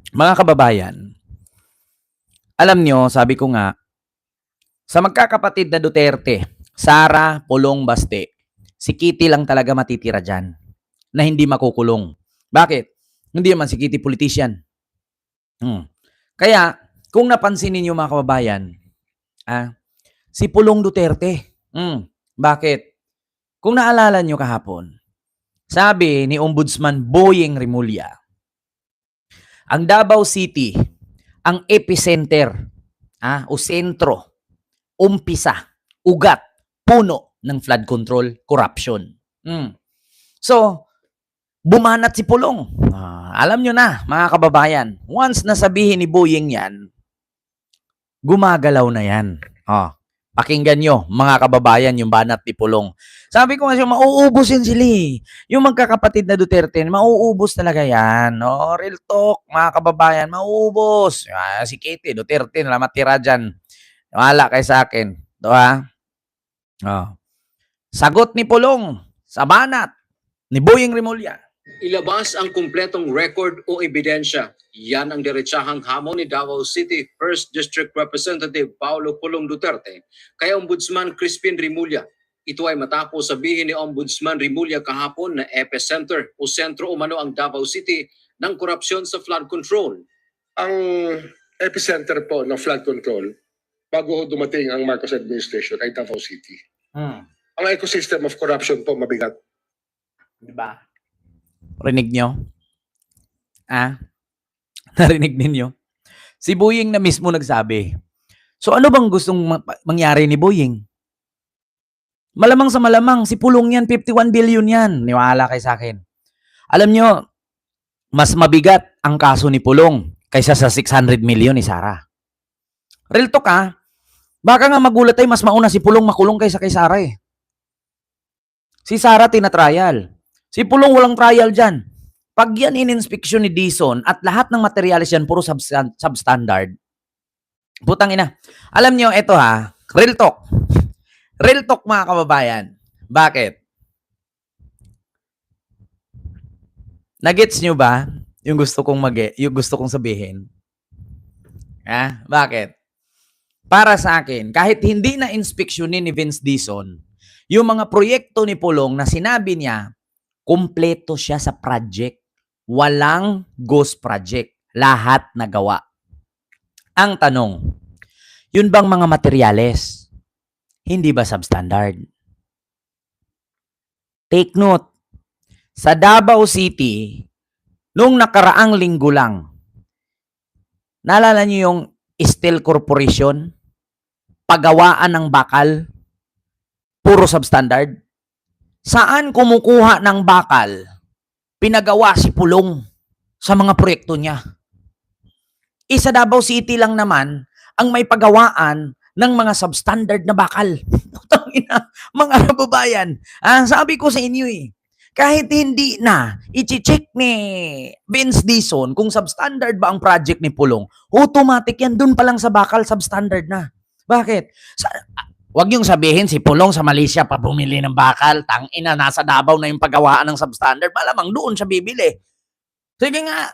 Mga kababayan, alam nyo, sabi ko nga, sa magkakapatid na Duterte, Sara, Pulong, Baste, si Kitty lang talaga matitira dyan na hindi makukulong. Bakit? Hindi naman si Kitty politician. Kaya, kung napansin ninyo mga kababayan, si Pulong Duterte. Bakit? Kung naalala nyo kahapon, sabi ni Ombudsman Boyeng Rimulya, ang Davao City, ang epicenter o sentro, umpisa, ugat, puno ng flood control, corruption. So, bumanat si Pulong. Alam nyo na, mga kababayan, once nasabihin ni Boyeng yan, gumagalaw na yan. Pakinggan nyo, mga kababayan, yung banat ni Pulong. Sabi ko nga siya, mauubos yan sila eh. Yung magkakapatid na Duterte, mauubos talaga yan. Real talk, mga kababayan, mauubos. Si Kitty, Duterte, na matira dyan. Wala kayo sa akin. Diba? Sagot ni Pulong sa banat ni Boyeng Rimulya. Ilabas ang kumpletong record o ebidensya. Yan ang diretsahang hamon ni Davao City 1st District Representative Paulo Pulong Duterte kay Ombudsman Crispin Rimulya. Ito ay matapos sabihin ni Ombudsman Rimulya kahapon na epicenter o sentro umano ang Davao City ng korupsyon sa flood control. Ang epicenter po ng flood control bago dumating ang Marcos administration ay Davao City. Ang ecosystem of corruption po mabigat. Diba? Rinig nyo? Narinig ninyo? Si Boyeng na mismo nagsabi. So ano bang gustong mangyari ni Boyeng? Malamang sa malamang, si Pulong yan, 51 billion yan. Niwala kayo sa akin. Alam nyo, mas mabigat ang kaso ni Pulong kaysa sa 600 million ni Sara. Real talk baka nga magulat tayo, mas mauna si Pulong makulong kaysa kay Sara eh. Si Sara tina-trial. Si Pulong walang trial dyan. Pag yan in-inspection ni Dizon at lahat ng materialis yan puro substandard, putang ina. Alam nyo, ito real talk. Real talk mga kababayan. Bakit? Nagets nyo ba yung gusto kong sabihin? Bakit? Para sa akin, kahit hindi na inspeksyonin ni Vince Dizon, yung mga proyekto ni Pulong na sinabi niya, kumpleto siya sa project. Walang ghost project. Lahat nagawa. Ang tanong, yun bang mga materyales, hindi ba substandard? Take note, sa Davao City, nung nakaraang linggo lang, naalala niyo yung Steel Corporation, pagawaan ng bakal, puro substandard? Saan kumukuha ng bakal? Pinagawa si Pulong sa mga proyekto niya. Sa Davao City lang naman ang may pagawaan ng mga substandard na bakal. Mga kababayan, sabi ko sa inyo kahit hindi na i-check ni Vince Dizon kung substandard ba ang project ni Pulong, automatic yan, dun pa lang sa bakal substandard na. Bakit? Huwag niyong sabihin si Pulong sa Malaysia pa bumili ng bakal. Tangina, nasa Davao na yung paggawaan ng substandard. Malamang doon siya bibili. Sige nga.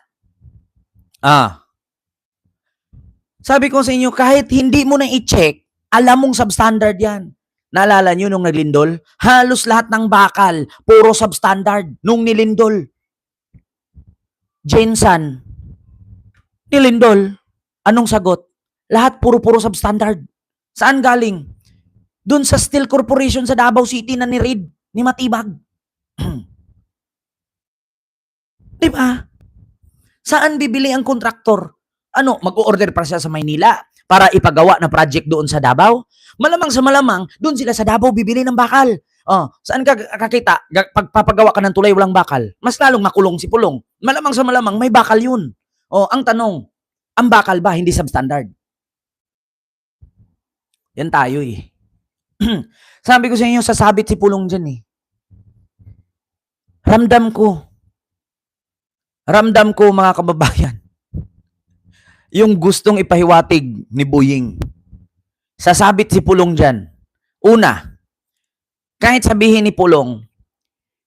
Sabi ko sa inyo, kahit hindi mo na i-check, alam mong substandard yan. Naalala niyo nung naglindol? Halos lahat ng bakal, puro substandard nung nilindol. Jensan, nilindol. Anong sagot? Lahat puro-puro substandard. Saan galing? Doon sa Steel Corporation sa Davao City na ni-read, ni Matibag. Diba? Saan bibili ang kontraktor? Mag-o-order pa siya sa Maynila para ipagawa na project doon sa Davao? Malamang sa malamang, doon sila sa Davao bibili ng bakal. Saan ka kakita? Pagpapagawa ka ng tulay walang bakal, mas lalong makulong si Pulong. Malamang sa malamang, may bakal yun. Ang tanong, ang bakal ba hindi substandard? Yan tayo Sabi ko sa inyo, sasabit si Pulong dyan Ramdam ko mga kababayan, yung gustong ipahiwatig ni Boyeng. Sasabit si Pulong dyan. Una, kahit sabihin ni Pulong,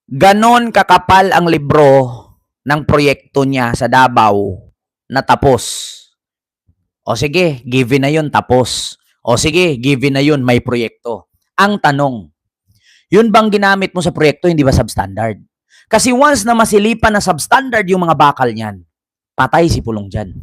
ganon kakapal ang libro ng proyekto niya sa Davao na tapos. O sige, given na yun, tapos. O sige, given na yun, may proyekto. Ang tanong, yun bang ginamit mo sa proyekto, hindi ba substandard? Kasi once na masilipan na substandard yung mga bakal niyan, patay si Pulong dyan.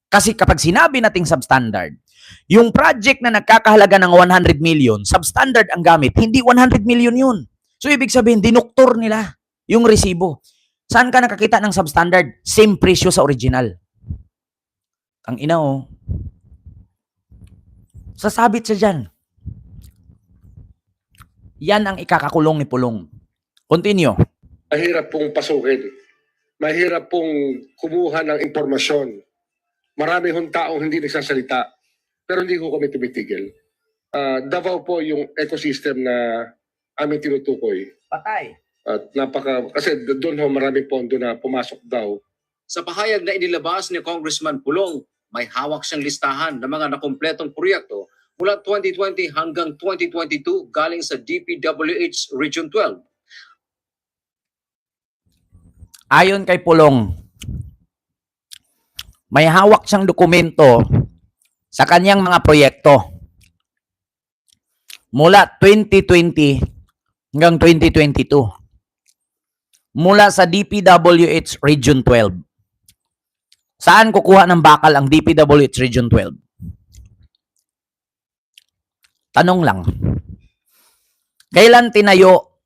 Kasi kapag sinabi nating substandard, yung project na nagkakahalaga ng 100 million, substandard ang gamit, hindi 100 million yun. So ibig sabihin, dinuktor nila yung resibo. Saan ka nakakita ng substandard? Same presyo sa original. Ang ina oh. Sasabit siya dyan. Yan ang ikakakulong ni Pulong. Continue. Mahirap pong pasukin. Mahirap pong kumuha ng impormasyon. Marami hong taong hindi nagsasalita. Pero hindi ko kami tumitigil. Davao po yung ecosystem na aming tinutukoy. Patay. At kasi doon ho maraming pondo na pumasok daw. Sa pahayag na inilabas ni Congressman Pulong, may hawak siyang listahan ng mga nakumpletong proyekto mula 2020 hanggang 2022 galing sa DPWH Region 12. Ayon kay Pulong, may hawak siyang dokumento sa kanyang mga proyekto mula 2020 hanggang 2022 mula sa DPWH Region 12. Saan kukuha ng bakal ang DPWH Region 12? Tanong lang. Kailan tinayo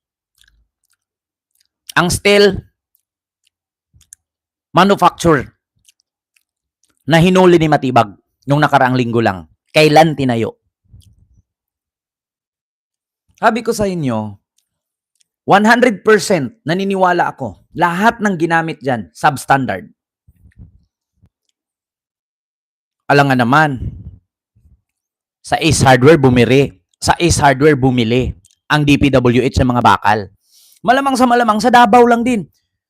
ang steel manufacture na hinuli ni Matibag nung nakaraang linggo lang? Kailan tinayo? Sabi ko sa inyo, 100% naniniwala ako. Lahat ng ginamit dyan, substandard. Alangan naman, sa Ace Hardware bumili ang DPWH ng mga bakal. Malamang sa Davao lang din.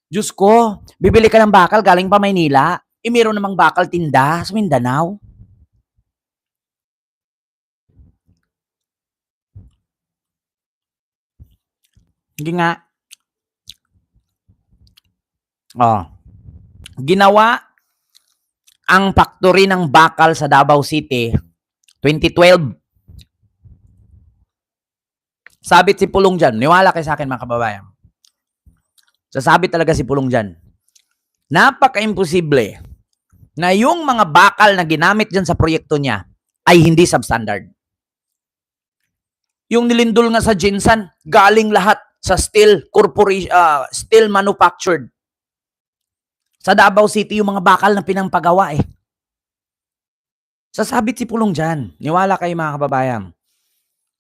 Diyos ko, bibili ka ng bakal galing pa Maynila, meron namang bakal tinda sa Mindanao. Hindi nga. Ginawa ang factory ng bakal sa Davao City 2012. Sabit si Pulong dyan. Niwala kayo sa akin mga kababayan. Sasabit talaga si Pulong dyan. Napaka-imposible na yung mga bakal na ginamit dyan sa proyekto niya ay hindi substandard. Yung nilindol nga sa Jinsan, galing lahat sa steel corporation, steel manufactured. Sa Davao City, yung mga bakal na pinangpagawa eh. Sasabit si Pulong dyan. Niwala kayo mga kababayan.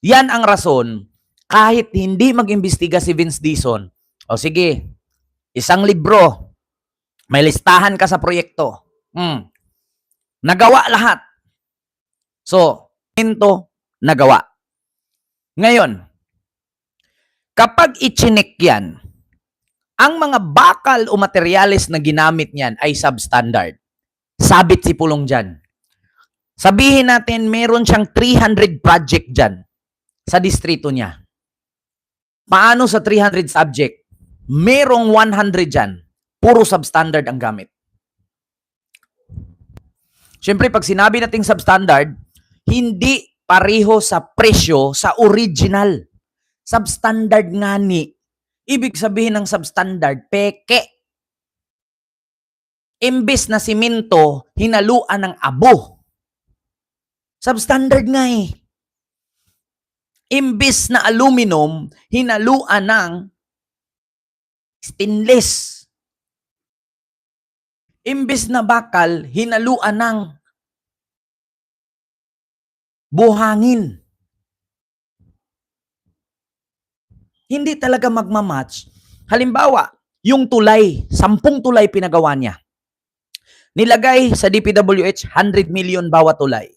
Yan ang rason, kahit hindi mag-imbestiga si Vince Dizon, o sige, isang libro, may listahan ka sa proyekto. Nagawa lahat. So, ito, nagawa. Ngayon, kapag ichinik yan, ang mga bakal o materyales na ginamit niyan ay substandard. Sabit si Pulong dyan. Sabihin natin, meron siyang 300 project dyan sa distrito niya. Paano sa 300 subject? Merong 100 dyan. Puro substandard ang gamit. Siyempre, pag sinabi nating substandard, hindi pareho sa presyo sa original. Substandard nga ni. Ibig sabihin ng substandard, peke. Imbes na simento, hinaluan ng abo. Substandard nga eh. Imbes na aluminum, hinaluan ng stainless. Imbes na bakal, hinaluan ng buhangin. Hindi talaga magmamatch. Halimbawa, yung tulay, 10 tulay pinagawa niya. Nilagay sa DPWH, 100 million bawat tulay.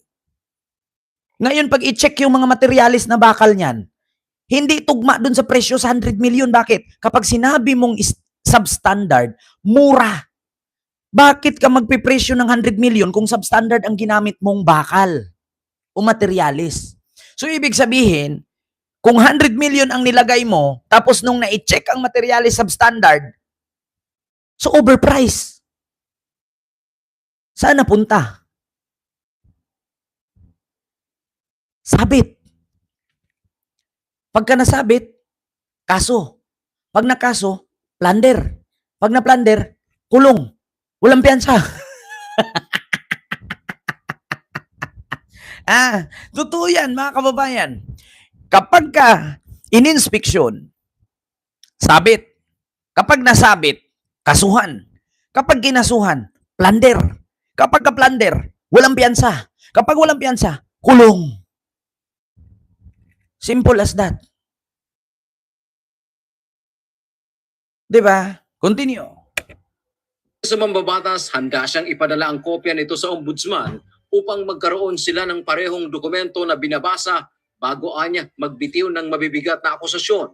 Ngayon, pag i-check yung mga materialis na bakal niyan, hindi tugma dun sa presyo sa 100 million. Bakit? Kapag sinabi mong substandard, mura. Bakit ka magpipresyo ng 100 million kung substandard ang ginamit mong bakal o materialis? So, ibig sabihin, kung 100 million ang nilagay mo, tapos nung na-check ang materialis substandard, so overpriced. Saan napunta? Sabit. Pagka nasabit, kaso. Pag nakaso, plunder. Pag na-plunder, kulong. Walang piyansa. Totoo yan, mga kababayan. Kapag ka in-inspeksyon, sabit. Kapag nasabit, kasuhan. Kapag kinasuhan, plunder. Kapag ka-plunder, walang piyansa. Kapag walang piyansa, kulong. Simple as that. Diba? Continue. Sa mambabatas, handa siyang ipadala ang kopya nito sa ombudsman upang magkaroon sila ng parehong dokumento na binabasa bago anya magbitiw ng mabibigat na akusasyon.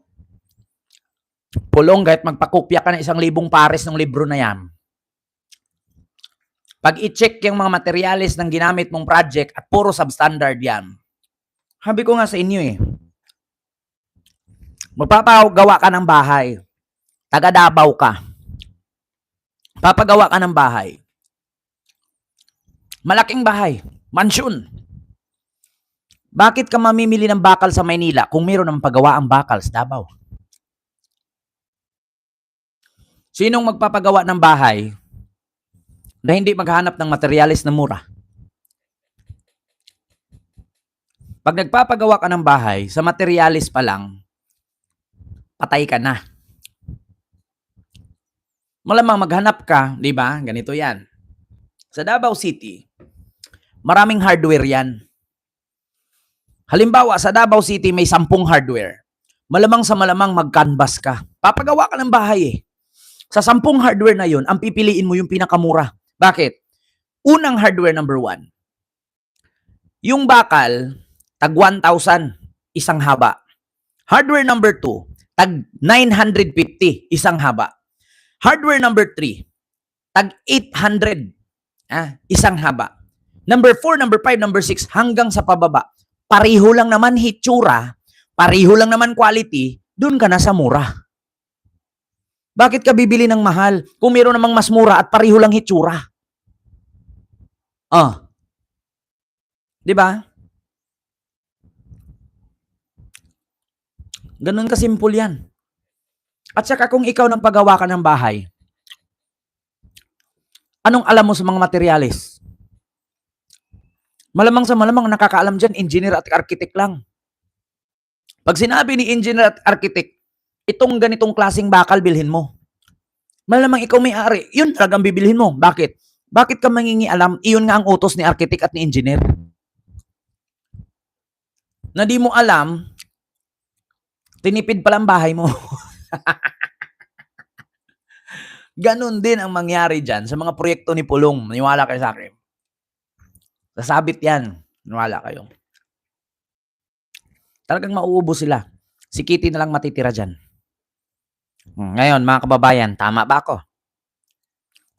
Pulong, kahit magpakopya ka ng 1,000 pares ng libro na yan. Pag i-check yung mga materialis ng ginamit mong project at puro substandard yan. Sabi ko nga sa inyo magpapagawa ka ng bahay. Taga Davao ka. Papagawa ka ng bahay. Malaking bahay. Mansyon. Bakit ka mamimili ng bakal sa Maynila kung mayroon ng pagawa ang bakal sa Davao? Sinong magpapagawa ng bahay na hindi maghanap ng materialis na mura? Pag nagpapagawa ka ng bahay, sa materialis pa lang, patay ka na. Malamang maghanap ka, di ba? Ganito yan. Sa Davao City, maraming hardware yan. Halimbawa, sa Davao City may 10 hardware. Malamang sa malamang mag-canvas ka. Papagawa ka ng bahay eh. Sa 10 hardware na yun, ang pipiliin mo yung pinakamura. Bakit? Unang hardware number 1. Yung bakal, tag 1,000, isang haba. Hardware number 2, tag 950, isang haba. Hardware number 3, tag 800, isang haba. Number 4, number 5, number 6, hanggang sa pababa. Pareho lang naman hitsura, pareho lang naman quality, dun ka na sa mura. Bakit ka bibili ng mahal kung meron namang mas mura at pareho lang hitsura? Di ba? Ganun kasimple yan. At saka kung ikaw nang pagawa ka ng bahay, anong alam mo sa mga materyales? Malamang sa malamang nakakaalam dyan, engineer at architect lang. Pag sinabi ni engineer at architect, itong ganitong klaseng bakal bilhin mo. Malamang ikaw may-ari, yun talagang bibilhin mo. Bakit? Bakit ka mangingialam? Iyon nga ang utos ni architect at ni engineer. Na di mo alam, tinipid pala ang bahay mo. Ganon din ang mangyari dyan sa mga proyekto ni Pulong. Maniwala kayo sa akin. Sasabit yan. Maniwala kayo. Talagang mauubos sila. Si Kitty na lang matitira dyan. Ngayon, mga kababayan, tama ba ako?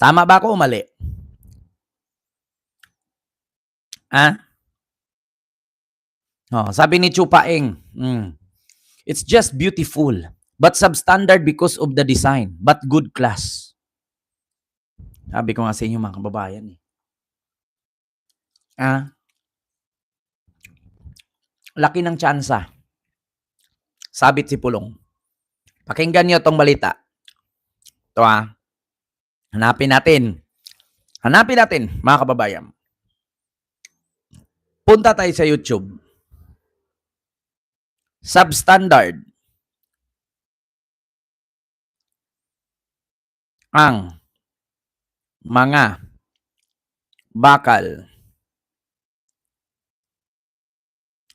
Tama ba ako o mali? Sabi ni Chupaeng, it's just beautiful, but substandard because of the design, but good class. Sabi ko nga sa inyo, mga kababayan. Laki ng tsansa. Sabit si Pulong. Pakinggan niyo tong balita. Ito Hanapin natin. Hanapin natin, mga kababayan. Punta tayo sa YouTube. Substandard ang mga bakal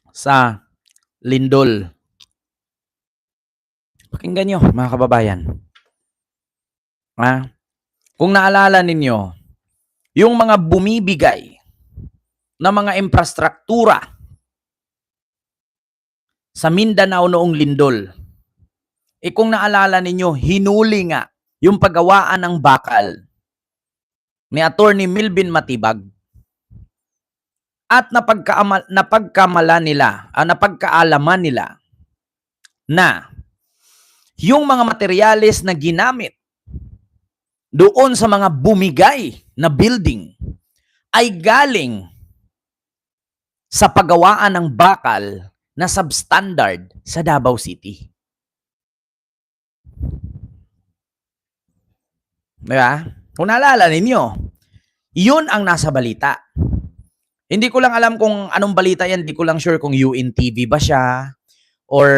sa lindol. Pakinggan nyo, mga kababayan. Kung naalala ninyo, yung mga bumibigay na mga infrastruktura sa Mindanao noong lindol, kung naalala ninyo, hinuli nga yung paggawaan ng bakal ni Attorney Milvin Matibag at napagkaalaman nila na yung mga materyales na ginamit doon sa mga bumigay na building ay galing sa paggawaan ng bakal na substandard sa Davao City. Diba? Kung naalala ninyo, yun ang nasa balita. Hindi ko lang alam kung anong balita yan. Hindi ko lang sure kung UNTV ba siya or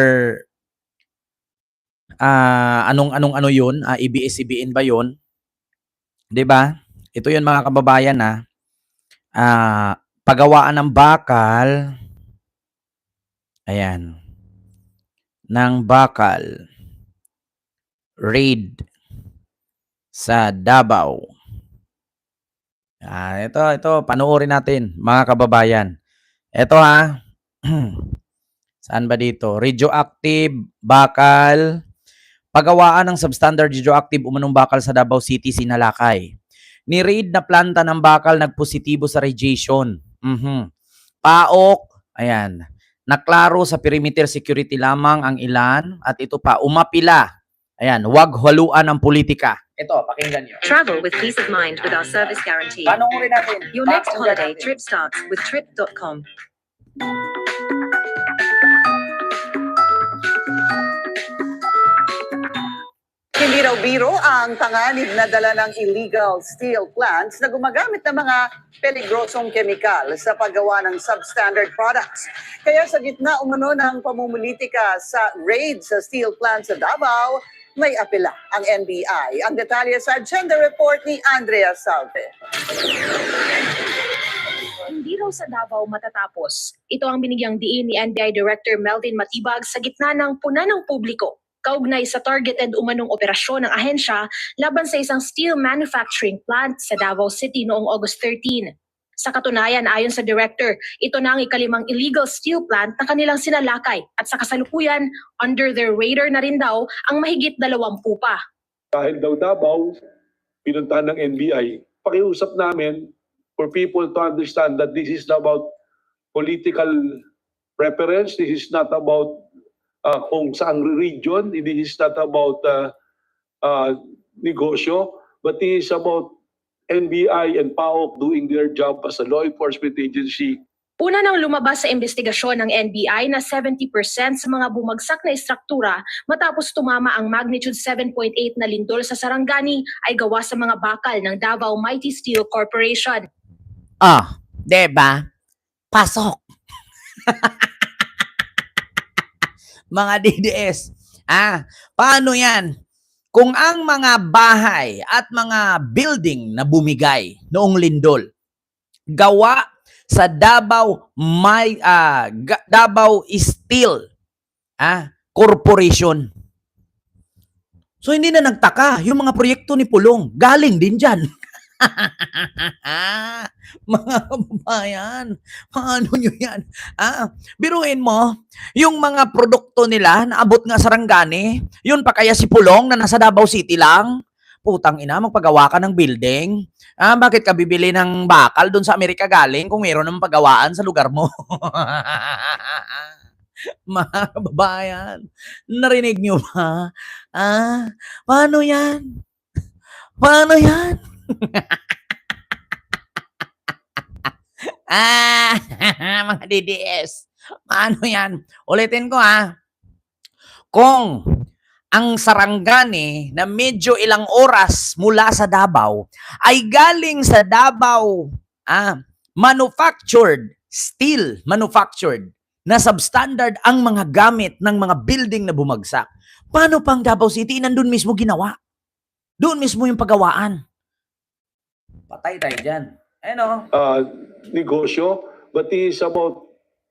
ano yun, ABS-CBN ba yun? 'Di ba? Ito yun mga kababayan na paggawaan ng bakal, ayan, ng bakal, raid sa Davao. Ito, panoorin natin mga kababayan. Ito ha, saan ba dito? Radioactive, bakal, paggawaan ng substandard radioactive umanong bakal sa Davao City, sinalakay. Ni-raid na planta ng bakal nagpositibo sa radiation. PAOK, ayan, naklaro sa perimeter security lamang ang ilan at ito pa, umapila. Ayan, wag haluan ng politika. Ito, pakinggan nyo. Travel with peace of mind with our service guarantee. Panoorin natin. Your next Pakinggan holiday natin. trip starts with trip.com. Hindi raw biro ang panganib na dala ng illegal steel plants na gumagamit ng mga peligrosong kemikal sa paggawa ng substandard products. Kaya sa gitna umano ng pamumulitika sa raid sa steel plants sa Davao, may apela ang NBI. Ang detalye sa agenda report ni Andrea Salve. Hindi raw sa Davao matatapos. Ito ang binigyang diin ni NBI Director Melvin Matibag sa gitna ng puna ng publiko kaugnay sa targeted umanong operasyon ng ahensya laban sa isang steel manufacturing plant sa Davao City noong August 13. Sa katunayan, ayon sa director, ito na ang ikalimang illegal steel plant na kanilang sinalakay at sa kasalukuyan, under their radar na rin daw ang mahigit 20 pa. Dahil daw Davao, pinuntahan ng NBI, pakiusap namin for people to understand that this is about political preference, this is not about kung saang region, this is not about negosyo, but this is about NBI and PAOK doing their job as a law enforcement agency. Una nang lumabas sa investigasyon ng NBI na 70% sa mga bumagsak na istruktura matapos tumama ang magnitude 7.8 na lindol sa Sarangani ay gawa sa mga bakal ng Davao Mighty Steel Corporation. Diba? Pasok. Mga DDS. Paano yan? Kung ang mga bahay at mga building na bumigay noong lindol, gawa sa Davao Davao Steel Corporation. So hindi na nagtaka, yung mga proyekto ni Pulong, galing din dyan. Mga kababayan, paano nyo yan? Biruin mo, yung mga produkto nila naabot nga sa Sarangani, yun pa kaya si Pulong na nasa Davao City lang? Putang ina, magpagawa ka ng building. Bakit ka bibili ng bakal doon sa Amerika galing kung mayroon ng pagawaan sa lugar mo? Mga kababayan, narinig nyo ba? Paano yan? Paano yan? Mga DDS. Paano yan? Ulitin ko Kung ang Sarangani na medyo ilang oras mula sa Davao ay galing sa Davao manufactured, steel manufactured, na substandard ang mga gamit ng mga building na bumagsak. Paano pang Davao City? Nandun mismo ginawa. Doon mismo yung paggawaan. Patay tayo dyan. Negosyo, but this is about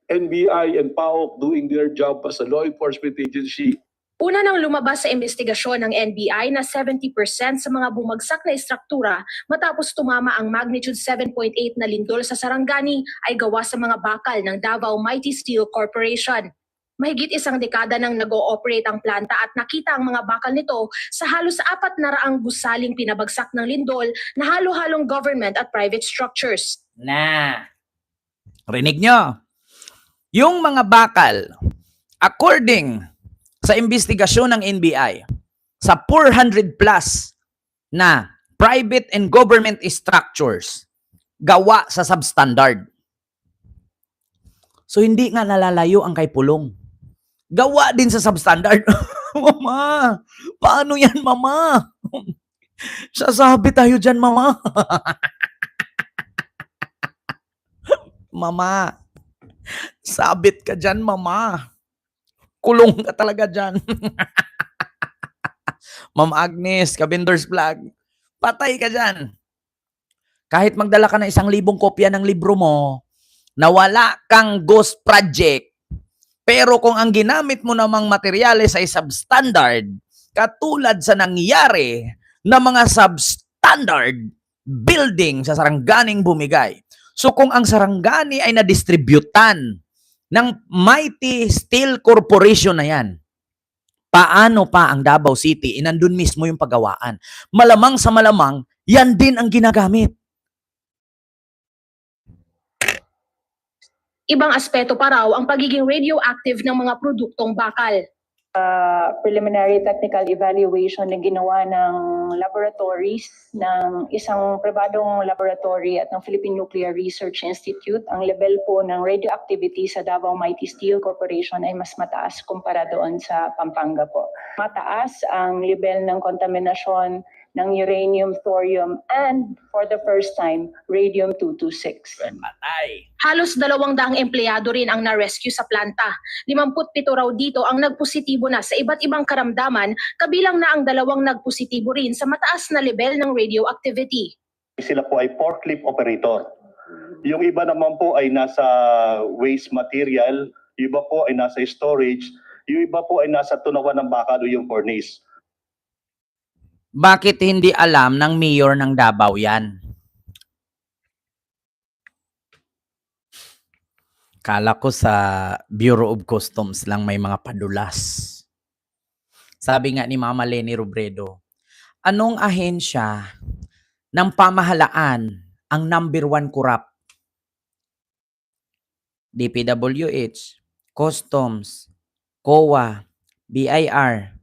NBI and PAOK doing their job as a law enforcement agency. Una nang lumabas sa investigasyon ng NBI na 70% sa mga bumagsak na istruktura matapos tumama ang magnitude 7.8 na lindol sa Sarangani ay gawa sa mga bakal ng Davao Mighty Steel Corporation. Mahigit isang dekada nang nag-ooperate ang planta at nakita ang mga bakal nito sa halos 400 gusaling pinabagsak ng lindol na halo-halong government at private structures. Rinig nyo? Yung mga bakal, according sa investigasyon ng NBI, sa 400 plus na private and government structures, gawa sa substandard. So hindi nga nalalayo ang kay Pulong. Gawa din sa substandard. Mama, paano yan, mama? Sasabi tayo dyan, mama. Mama, sabit ka dyan, mama. Kulong ka talaga dyan. Ma'am Agnes, Kabinders Vlog, patay ka dyan. Kahit magdala ka ng 1,000 kopya ng libro mo, na wala kang ghost project, pero kung ang ginamit mo namang materyales ay substandard, katulad sa nangyari na mga substandard building sa Sarangganing Bumigay. So kung ang Sarangani ay na-distributan ng Mighty Steel Corporation na yan, paano pa ang Davao City? Inandun mismo yung paggawaan. Malamang sa malamang, yan din ang ginagamit. Ibang aspeto pa raw ang pagiging radioactive ng mga produktong bakal. Preliminary technical evaluation na ginawa ng laboratories ng isang pribadong laboratory at ng Philippine Nuclear Research Institute, ang level po ng radioactivity sa Davao Mighty Steel Corporation ay mas mataas kumpara doon sa Pampanga po. Mataas ang level ng kontaminasyon ng uranium, thorium, and for the first time, radium-226. Patay. Halos 200 empleyado rin ang na-rescue sa planta. 57 raw dito ang nagpositibo na sa iba't ibang karamdaman, kabilang na ang 2 nagpositibo rin sa mataas na level ng radioactivity. Sila po ay forklift operator. Yung iba naman po ay nasa waste material, yung iba po ay nasa storage, yung iba po ay nasa tunawan ng bakal o yung furnace. Bakit hindi alam ng mayor ng Davao yan? Kala ko sa Bureau of Customs lang may mga padulas. Sabi nga ni Mama Leni Robredo, anong ahensya ng pamahalaan ang number 1 corrupt? DPWH, Customs, COA, BIR,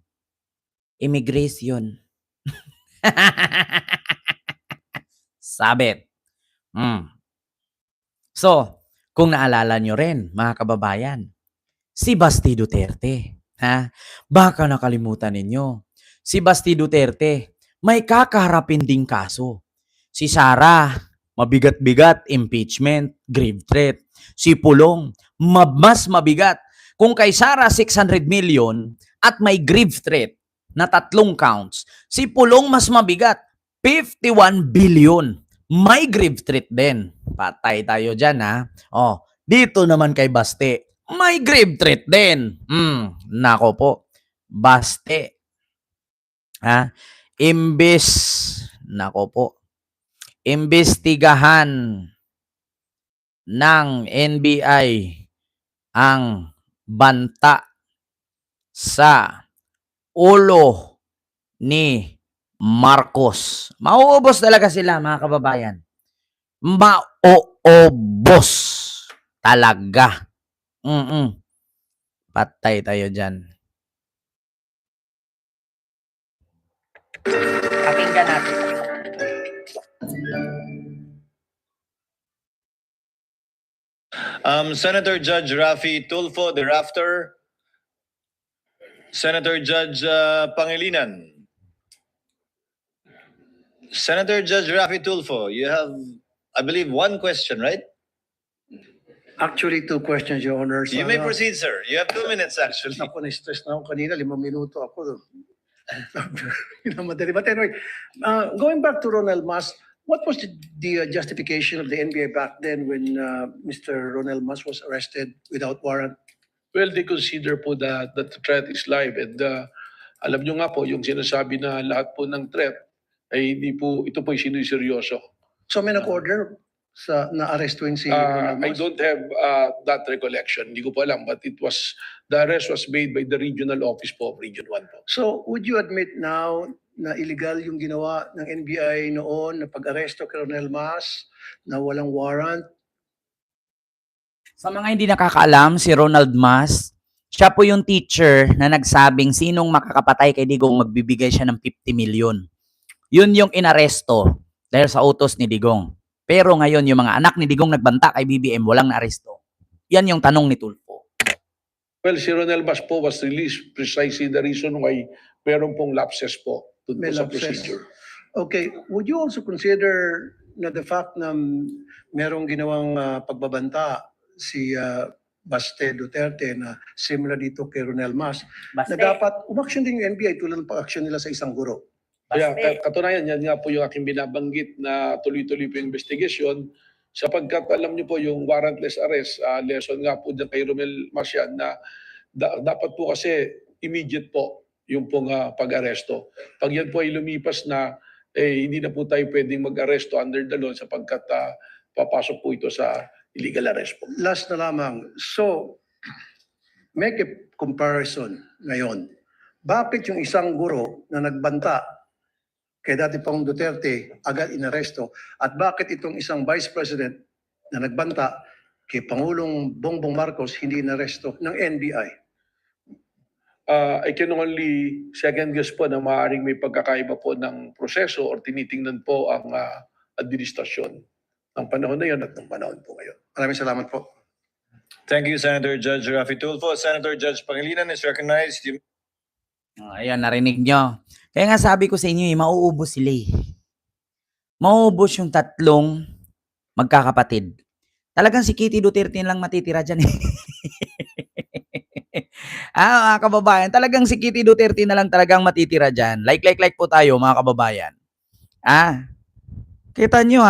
Immigration. Sabit. So, kung naalala nyo rin, mga kababayan, si Basti Duterte, baka nakalimutan ninyo, si Basti Duterte, may kakaharapin ding kaso. Si Sara, mabigat-bigat, impeachment, grave threat. Si Pulong, mas mabigat. Kung kay Sara 600 million at may grave threat na 3 counts, si Pulong mas mabigat, 51 billion. May grave threat din. Patay tayo dyan, ha? Oh, dito naman kay Baste, may grave threat din. Nako po, Baste. Imbes, nako po, imbestigahan ng NBI ang banta sa ulo ni Marcos. Mauubos talaga sila, mga kababayan. Mauubos talaga. Patay tayo dyan. Pakinggan natin. Senator Judge Raffy Tulfo thereafter. Senator Judge Pangilinan. Senator Judge Raffy Tulfo, you have, I believe, 1 question, right? Actually, 2 questions, Your Honor. You may proceed, sir. You have 2 minutes, actually. Ako, na-stress na ako kanina, 5 minuto ako. Madali. But anyway, going back to Ronald Mas, what was the justification of the NBI back then when Mr. Ronald Mas was arrested without warrant? Well, they consider po that the threat is live. And alam nyo nga po, yung sinasabi na lahat po ng threat, ay hindi po, ito po yung sinuseryoso. So may nag-order sa na-arrestuin si Ronald I Mas? don't have that recollection. Hindi ko po alam. But it was, the arrest was made by the regional office po of Region 1 po. So would you admit now na illegal yung ginawa ng NBI noon na pag-aresto kay Ronald Mas na walang warrant? Sa mga hindi nakakaalam, si Ronald Mas, siya po yung teacher na nagsabing sinong makakapatay kay Digong magbibigay siya ng 50 million. Yun yung inaresto dahil sa utos ni Digong. Pero ngayon, yung mga anak ni Digong nagbanta kay BBM, walang naaresto. Yan yung tanong ni Tulfo. Well, si Ronel Mas po was released precisely the reason why meron pong lapses po dun May po sa lapses. procedure. Okay, would you also consider na the fact na merong ginawang pagbabanta si Baste Duterte na similar dito kay Ronel Mas, na dapat umaksyon din yung NBI tulad ng pag-aksyon nila sa isang guro? Kaya katunayan, yan nga po yung aking binabanggit na tuloy-tuloy po yung investigation sapagkat alam niyo po yung warrantless arrest, lesson nga po dyan kay Romel Marcian na dapat po kasi immediate po yung pong pag-aresto. Pag yan po ay lumipas na, hindi na po tayo pwedeng mag-aresto under the law sapagkat papasok po ito sa illegal arrest po. Last na lamang, so make a comparison ngayon. Bakit yung isang guro na nagbanta kay dati Pangulong Duterte agad inaresto at bakit itong isang vice president na nagbanta kay Pangulong Bongbong Marcos hindi inaresto ng NBI? I can only second guess po na maaaring may pagkakaiba po ng proseso or tinitingnan po ang administrasyon ng panahon na yun at ng panahon po ngayon. Maraming salamat po. Thank you, Senator Judge Rafi Tulfo. Senator Judge Pangilinan is recognized. Ayan, narinig nyo. Kaya nga sabi ko sa inyo, mauubos sila eh. Mauubos yung tatlong magkakapatid. Talagang si Kitty Duterte lang matitira dyan eh. Mga kababayan, talagang si Kitty Duterte na lang talagang matitira dyan. Like po tayo mga kababayan. Kita nyo